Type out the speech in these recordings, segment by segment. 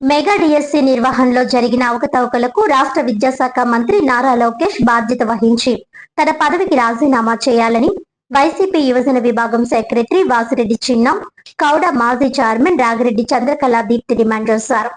Mega DSC నిర్వహణలో జరిగిన అవకతవకలకు రాష్ట్ర విద్యాశాఖ మంత్రి నారా లోకేష్ బాధ్యత వహించి తన పదవికి రాజీనామా చేయాలని వైసీపీ యువజన విభాగం సెక్రటరీ వాసిరెడ్డి చిన్నం, కౌడ మాజీ చైర్మన్ రాగిరెడ్డి చంద్రకళ దీప్తి డిమాండ్ చేశారు.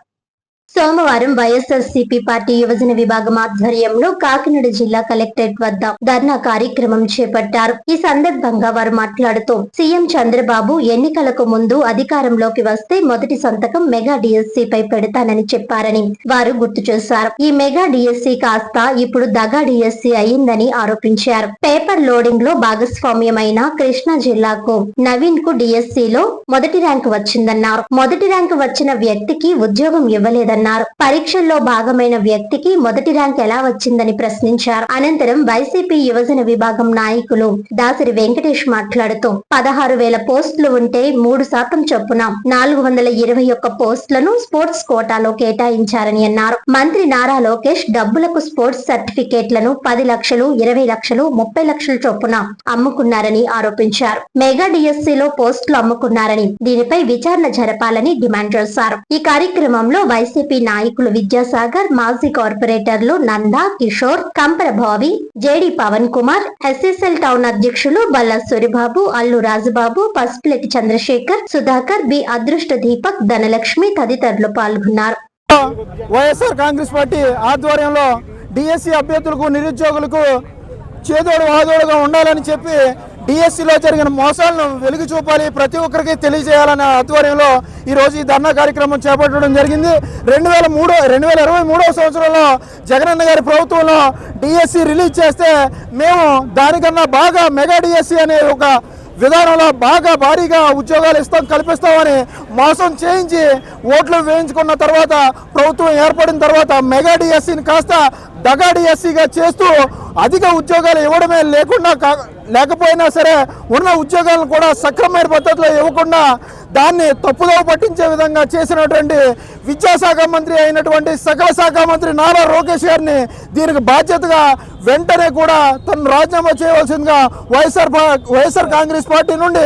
సోమవారం వైఎస్ఆర్సీపీ పార్టీ యువజన విభాగం ఆధ్వర్యంలో కాకినాడ జిల్లా కలెక్టరేట్ వద్ద ధర్నా కార్యక్రమం చేపట్టారు. ఈ సందర్భంగా వారు మాట్లాడుతూ సీఎం చంద్రబాబు ఎన్నికలకు ముందు అధికారంలోకి వస్తే మొదటి సంతకం మెగా డిఎస్సి పై పెడతానని చెప్పారని వారు గుర్తు చేశారు. ఈ మెగా డిఎస్సి కాస్త ఇప్పుడు దగా డిఎస్సి అయిందని ఆరోపించారు. పేపర్ లోడింగ్ లో భాగస్వామ్యమైన కృష్ణా జిల్లాకు నవీన్ కు డిఎస్సిలో మొదటి ర్యాంకు వచ్చిందన్నారు. మొదటి ర్యాంకు వచ్చిన వ్యక్తికి ఉద్యోగం ఇవ్వలేదన్నారు. పరీక్షల్లో భాగమైన వ్యక్తికి మొదటి ర్యాంక్ ఎలా వచ్చిందని ప్రశ్నించారు. అనంతరం వైసీపీ యువజన విభాగం నాయకులు దాసరి వెంకటేష్ మాట్లాడుతూ 16,000 పోస్టులు ఉంటే 3% చొప్పున 421 పోస్టులను స్పోర్ట్స్ కోటాలో కేటాయించారని అన్నారు. మంత్రి నారా లోకేష్ డబ్బులకు స్పోర్ట్స్ సర్టిఫికేట్లను 10 లక్షలు, 20 లక్షలు, 30 లక్షల చొప్పున అమ్ముకున్నారని ఆరోపించారు. మెగా డిఎస్సిలో పోస్టులు అమ్ముకున్నారని దీనిపై విచారణ జరపాలని డిమాండ్ చేశారు. ఈ కార్యక్రమంలో వైసీపీ నాయకులు విద్యాసాగర్, మాజీ కార్పొరేటర్లు Nanda, Kishore, Kampara Bhavi, JD Pawan Kumar, SSL town అధ్యక్షులు బల్లా సూరిబాబు, అల్లు రాజుబాబు, పసుపులెట్టి చంద్రశేఖర్, సుధాకర్, బి అదృష్ట దీపక్, ధనలక్ష్మి తదితరులు పాల్గొన్నారు. వైఎస్ఆర్ కాంగ్రెస్ పార్టీ ఆధ్వర్యంలో డిఎస్సి అభ్యర్థులకు, నిరుద్యోగులకు చేదోడు వాదోడుగా ఉండాలని చెప్పి డిఎస్సిలో జరిగిన మోసాలను వెలుగు చూపాలి, ప్రతి ఒక్కరికి తెలియజేయాలనే ఆధ్వర్యంలో ఈరోజు ఈ ధర్నా కార్యక్రమం చేపట్టడం జరిగింది. 2023 సంవత్సరంలో జగనన్న గారి ప్రభుత్వంలో డిఎస్సి రిలీజ్ చేస్తే మేము దానికన్నా బాగా మెగా డిఎస్సి అనే ఒక విధానంలో బాగా భారీగా ఉద్యోగాలు కల్పిస్తామని మోసం చేయించి ఓట్లు వేయించుకున్న తర్వాత ప్రభుత్వం ఏర్పడిన తర్వాత మెగా డిఎస్సిని కాస్త దగా డిఎస్సిగా చేస్తూ అధిక ఉద్యోగాలు ఇవ్వడమే లేకపోయినా సరే ఉన్న ఉద్యోగాలను కూడా సక్రమమైన పద్ధతిలో ఇవ్వకుండా దాన్ని తప్పుదోవ పట్టించే విధంగా చేసినటువంటి విద్యాశాఖ మంత్రి అయినటువంటి సకల శాఖ మంత్రి నారా లోకేష్ గారిని దీనికి బాధ్యతగా వెంటనే కూడా తను రాజీనామా చేయవలసిందిగా వైఎస్ఆర్ కాంగ్రెస్ పార్టీ నుండి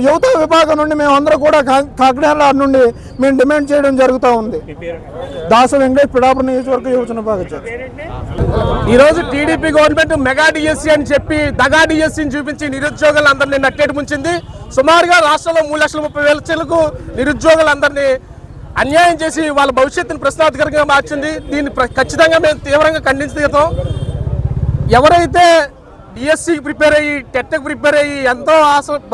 యువత విభాగం నుండి మేమందరూ కూడా కాకినాడ నుండి మేము డిమాండ్ చేయడం జరుగుతూ ఉంది. దాస వెంకటేష్, పిఠాపురం నియోజకవర్గ యువజన విభాగం. ఈరోజు టీడీపీ గవర్నమెంట్ మెగా డిఎస్సి అని చెప్పి దగా డిఎస్సిని చూపించి నిరుద్యోగులందరినీ నట్టేటి ముంచింది. సుమారుగా రాష్ట్రంలో 3,30,000 నిరుద్యోగులందరినీ అన్యాయం చేసి వాళ్ళ భవిష్యత్తును ప్రశ్నార్థకంగా మార్చింది. దీన్ని ఖచ్చితంగా మేము తీవ్రంగా ఖండిస్తాం. ఎవరైతే డిఎస్సికి ప్రిపేర్ అయ్యి, టెట్కి ప్రిపేర్ అయ్యి ఎంతో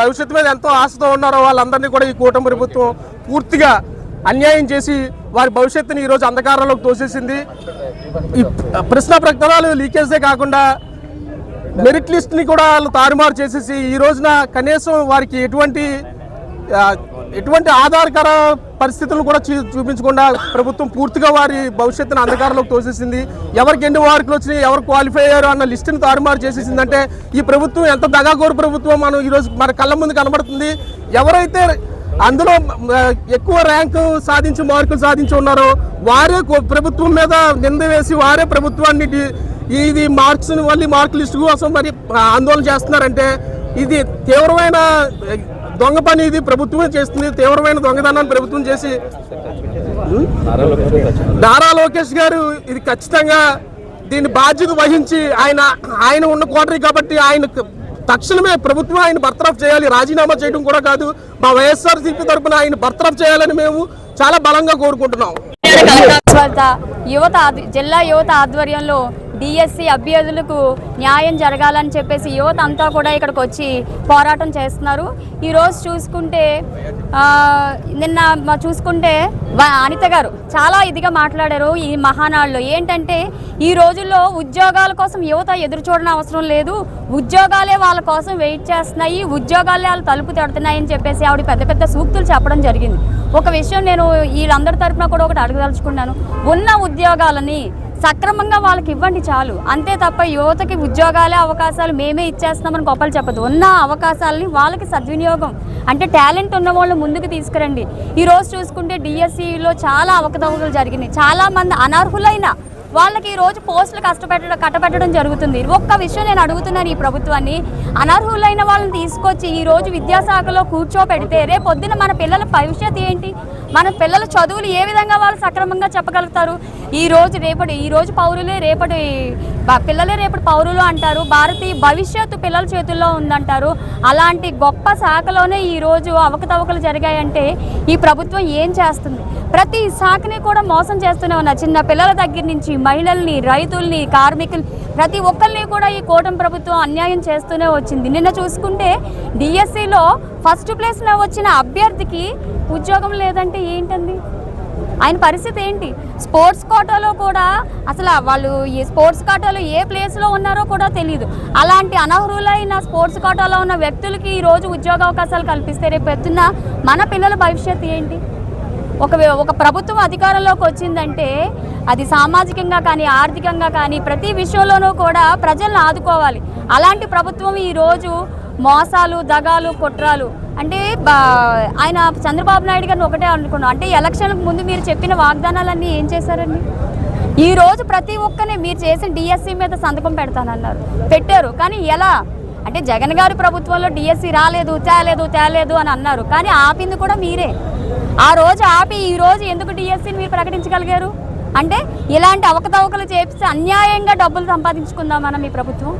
భవిష్యత్తు మీద ఎంతో ఆశతో ఉన్నారో వాళ్ళందరినీ కూడా ఈ కూటమి ప్రభుత్వం పూర్తిగా అన్యాయం చేసి వారి భవిష్యత్తుని ఈరోజు అంధకారంలోకి తోసేసింది. ఈ ప్రశ్న ప్రకటనలు లీకేజే కాకుండా మెరిట్ లిస్ట్ని కూడా వాళ్ళు తారుమారు చేసేసి ఈ రోజున కనీసం వారికి ఎటువంటి ఆధారకర పరిస్థితులను కూడా చూపించకుండా ప్రభుత్వం పూర్తిగా వారి భవిష్యత్తును అంధకారంలోకి తోసేసింది. ఎవరికి ఎన్ని మార్కులు వచ్చినాయి, ఎవరు క్వాలిఫై అయ్యారు అన్న లిస్టుని తారుమారు చేసేసిందంటే ఈ ప్రభుత్వం ఎంత దగాకోరు ప్రభుత్వం మనం ఈరోజు మన కళ్ళ ముందు కనబడుతుంది. ఎవరైతే అందులో ఎక్కువ ర్యాంకు సాధించి మార్కులు సాధించి ఉన్నారో వారే ప్రభుత్వం మీద నింద వేసి వారే ప్రభుత్వాన్ని ఇది మళ్ళీ మార్క్ లిస్టు కోసం మరి ఆందోళన చేస్తున్నారంటే ఇది తీవ్రమైన దొంగ పని. ఇది ప్రభుత్వమే చేస్తుంది. తీవ్రమైన దొంగతనాన్ని ప్రభుత్వం చేసి నారా లోకేష్ గారు ఇది ఖచ్చితంగా దీన్ని బాధ్యత వహించి ఆయన ఉన్న కోటరీ కాబట్టి ఆయన తక్షణమే ప్రభుత్వం ఆయన బర్తరఫ్ చేయాలి. రాజీనామా చేయడం కూడా కాదు. మా వైఎస్ఆర్సీపీ తరఫున ఆయన బర్తరఫ్ చేయాలని మేము చాలా బలంగా కోరుకుంటున్నాం. జిల్లా యువత ఆధ్వర్యంలో డిఎస్సి అభ్యర్థులకు న్యాయం జరగాలని చెప్పేసి యువత అంతా కూడా ఇక్కడికి వచ్చి పోరాటం చేస్తున్నారు. ఈరోజు చూసుకుంటే నిన్న చూసుకుంటే అనిత గారు చాలా ఇదిగా మాట్లాడారు ఈ మహానాడులో. ఏంటంటే ఈ రోజుల్లో ఉద్యోగాల కోసం యువత ఎదురు చూడని అవసరం లేదు, ఉద్యోగాలే వాళ్ళ కోసం వెయిట్ చేస్తున్నాయి, ఉద్యోగాలే వాళ్ళు తలుపు తడుతున్నాయని చెప్పేసి ఆవిడ పెద్ద పెద్ద సూక్తులు చెప్పడం జరిగింది. ఒక విషయం నేను వీళ్ళందరి తరఫున కూడా ఒకటి అడగదలుచుకున్నాను. ఉన్న ఉద్యోగాలని సక్రమంగా వాళ్ళకి ఇవ్వండి చాలు, అంతే తప్ప యువతకి ఉద్యోగాలే అవకాశాలు మేమే ఇచ్చేస్తున్నామని గొప్పలు చెప్పదు. ఉన్న అవకాశాలని వాళ్ళకి సద్వినియోగం అంటే టాలెంట్ ఉన్న వాళ్ళు ముందుకు తీసుకురండి. ఈరోజు చూసుకుంటే డిఎస్సిలో చాలా అవకతవకలు జరిగినాయి. చాలామంది అనర్హులైన వాళ్ళకి ఈ రోజు పోస్టులు కట్టబెట్టడం జరుగుతుంది. ఒక్క విషయం నేను అడుగుతున్నాను ఈ ప్రభుత్వాన్ని, అనర్హులైన వాళ్ళని తీసుకొచ్చి ఈ రోజు విద్యాశాఖలో కూర్చోపెడితే రేపొద్దున మన పిల్లల భవిష్యత్తు ఏంటి? మన పిల్లల చదువులు ఏ విధంగా వాళ్ళు సక్రమంగా చెప్పగలుగుతారు? ఈ రోజు పౌరులే రేపటి పిల్లలే రేపటి పౌరులు అంటారు. భారతీయ భవిష్యత్తు పిల్లల చేతుల్లో ఉందంటారు. అలాంటి గొప్ప శాఖలోనే ఈరోజు అవకతవకలు జరిగాయంటే ఈ ప్రభుత్వం ఏం చేస్తుంది? ప్రతి శాఖని కూడా మోసం చేస్తూనే ఉన్నారు. చిన్న పిల్లల దగ్గర నుంచి మహిళల్ని, రైతుల్ని, కార్మికుల్ని, ప్రతి ఒక్కరిని కూడా ఈ కూటమి ప్రభుత్వం అన్యాయం చేస్తూనే వచ్చింది. నిన్న చూసుకుంటే డిఎస్సిలో ఫస్ట్ ప్లేస్లో వచ్చిన అభ్యర్థికి ఉద్యోగం లేదంటే ఏంటండి ఆయన పరిస్థితి ఏంటి? స్పోర్ట్స్ కోటాలో కూడా అసలు వాళ్ళు ఈ స్పోర్ట్స్ కోటాలో ఏ ప్లేస్లో ఉన్నారో కూడా తెలియదు. అలాంటి అనర్హులైన స్పోర్ట్స్ కోటాలో ఉన్న వ్యక్తులకి ఈరోజు ఉద్యోగ అవకాశాలు కల్పిస్తే రేపు పెడుతున్న మన పిల్లల భవిష్యత్తు ఏంటి? ఒక ప్రభుత్వం అధికారంలోకి వచ్చిందంటే అది సామాజికంగా కానీ ఆర్థికంగా కానీ ప్రతి విషయంలోనూ కూడా ప్రజలను ఆదుకోవాలి. అలాంటి ప్రభుత్వం ఈరోజు మోసాలు, దగాలు, కుట్రాలు అంటే ఆయన చంద్రబాబు నాయుడు గారిని ఒకటే అనుకున్నాం అంటే ఎలక్షన్లకు ముందు మీరు చెప్పిన వాగ్దానాలన్నీ ఏం చేశారండి? ఈరోజు ప్రతి ఒక్కరిని మీరు చేసిన డిఎస్సి మీద సంతకం పెట్టారు. కానీ ఎలా అంటే జగన్ గారి ప్రభుత్వంలో డిఎస్సి రాలేదు, తేలేదు అని అన్నారు. కానీ ఆపింది కూడా మీరే. ఆ రోజు ఆపి ఈ రోజు ఎందుకు డిఎస్సిని మీరు ప్రకటించగలిగారు? అంటే ఇలాంటి అవకతవకలు చేపిస్తే అన్యాయంగా డబ్బులు సంపాదించుకుందాం మనం ఈ ప్రభుత్వం.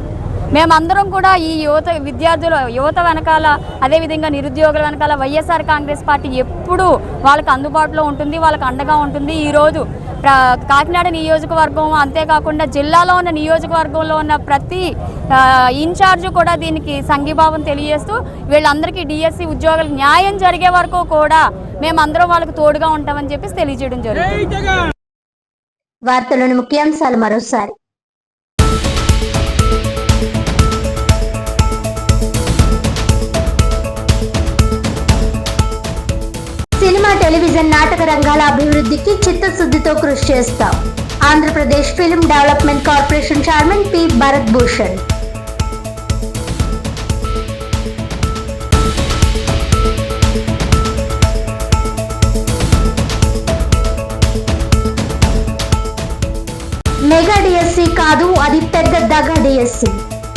మేమందరం కూడా ఈ యువత వెనకాల, అదేవిధంగా నిరుద్యోగుల వెనకాల వైఎస్ఆర్ కాంగ్రెస్ పార్టీ ఎప్పుడూ వాళ్ళకి అందుబాటులో ఉంటుంది, వాళ్ళకి అండగా ఉంటుంది. ఈరోజు కాకినాడ నియోజకవర్గం అంతేకాకుండా జిల్లాలో ఉన్న నియోజకవర్గంలో ఉన్న ప్రతి ఇన్ఛార్జు కూడా దీనికి సంఘీభావం తెలియజేస్తూ వీళ్ళందరికీ డిఎస్సి ఉద్యోగాలు న్యాయం జరిగే వరకు కూడా మేమందరం వాళ్ళకి తోడుగా ఉంటామని చెప్పేసి తెలియజేయడం జరుగుతుంది. వార్తలోని ముఖ్యాంశాలు మరోసారి. సినిమా, టెలివిజన్, నాటక రంగాల అభివృద్ధికి చిత్తశుద్ధితో కృషి చేస్తాం. Andhra Pradesh film development corporation chairman P Bharat Bhushan. Mega DSC కాదు, అది పెద్ద దగా డిఎస్సి.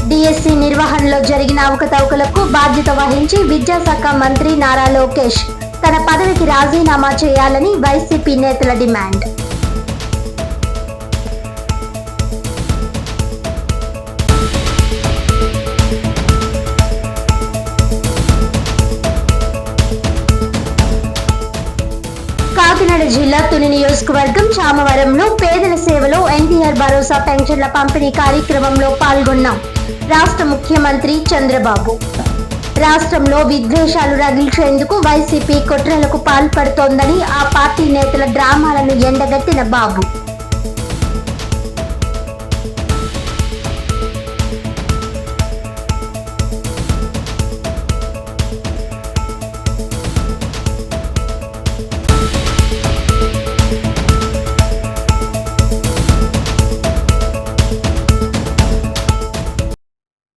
డిఎస్సి నిర్వహణలో జరిగిన అవకతవకలకు బాధ్యత వహించి విద్యాశాఖ మంత్రి నారా లోకేష్ తన పదవికి రాజీనామా చేయాలని వైసీపీ నేతల డిమాండ్. కాకినాడ జిల్లా తుని నియోజకవర్గం చామవరంలో పేదల సేవలో ఎన్టీఆర్ భరోసా పెన్షన్ల పంపిణీ కార్యక్రమంలో పాల్గొన్నాం రాష్ట్ర ముఖ్యమంత్రి చంద్రబాబు. రాష్ట్రంలో విద్వేషాలు రగిల్చేందుకు వైసీపీ కుట్రలకు పాల్పడుతోందని ఆ పార్టీ నేతల డ్రామాలను ఎండగట్టిన బాబు.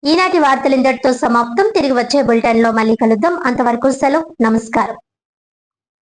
ఈనాటి వార్తలు ఇంతటితో సమాప్తం. తిరిగి వచ్చే బులెటిన్ లో మళ్ళీ కలుద్దాం. అంతవరకు సెలవు. నమస్కారం.